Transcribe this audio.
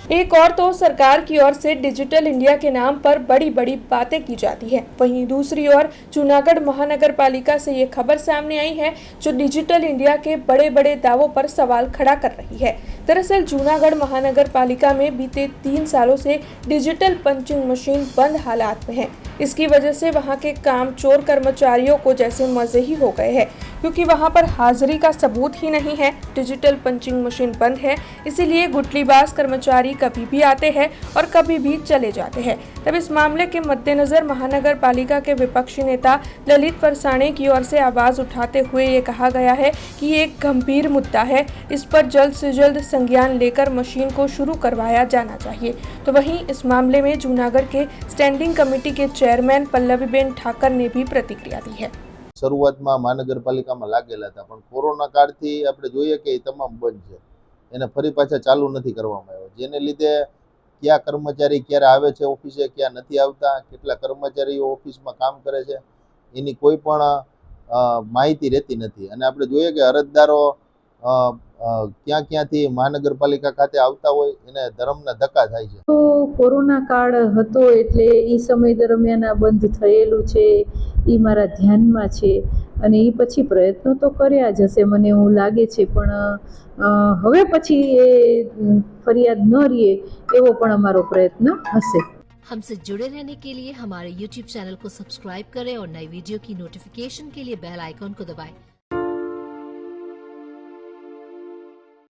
एक और तो सरकार की ओर से डिजिटल इंडिया के नाम पर बड़ी बड़ी बातें की जाती है, वहीं दूसरी ओर जूनागढ़ महानगर पालिका से ये खबर सामने आई है जो डिजिटल इंडिया के बड़े बड़े दावों पर सवाल खड़ा कर रही है। दरअसल जूनागढ़ महानगर पालिका में बीते 3 सालों से डिजिटल पंचिंग मशीन बंद हालात में है। इसकी वजह से वहां के कामचोर कर्मचारियों को जैसे मजे ही हो गए हैं, क्योंकि वहां पर हाजिरी का सबूत ही नहीं है। डिजिटल पंचिंग मशीन बंद है, इसीलिए गुटलीबाज कर्मचारी कभी भी आते हैं और कभी भी चले जाते हैं। तब इस मामले के मद्देनजर महानगर पालिका के विपक्षी नेता ललित फरसाणे की ओर से आवाज उठाते हुए ये कहा गया है कि ये एक गंभीर मुद्दा है, इस पर जल्द से जल्द संज्ञान लेकर मशीन को शुरू करवाया जाना चाहिए। तो वहीं इस मामले में जूनागढ़ के स्टैंडिंग कमेटी के चेयरमैन पल्लवीबेन ठाकर ने भी प्रतिक्रिया दी है। શરૂઆતમાં મહાનગરપાલિકામાં લાગેલા હતા, પણ કોરોના કાળથી આપણે જોઈએ કે એ તમામ બંધ છે, એને ફરી પાછા ચાલુ નથી કરવામાં આવ્યો, જેને લીધે કયા કર્મચારી ક્યારે આવે છે ઓફિસે, ક્યાં નથી આવતા, કેટલા કર્મચારીઓ ઓફિસમાં કામ કરે છે એની કોઈ પણ માહિતી રહેતી નથી। અને આપણે જોઈએ કે અરજદારો ક્યાં ક્યાંથી મહાનગરપાલિકા ખાતે આવતા હોય એને ધરમના ધક્કા થાય છે। તો કોરોના કાળ હતો એટલે એ સમય દરમિયાન આ બંધ થયેલું છે એ મારા ધ્યાનમાં છે અને એ પછી પ્રયત્નો તો કર્યા જ હશે મને એવું લાગે છે, પણ હવે પછી એ ફરિયાદ ન રહે એવો પણ અમારો પ્રયત્ન હશે। हमसे जुड़े रहने के लिए हमारे YouTube चैनल को सब्सक्राइब करें और नई वीडियो की नोटिफिकेशन के लिए बेल आइकॉन को दबाएं।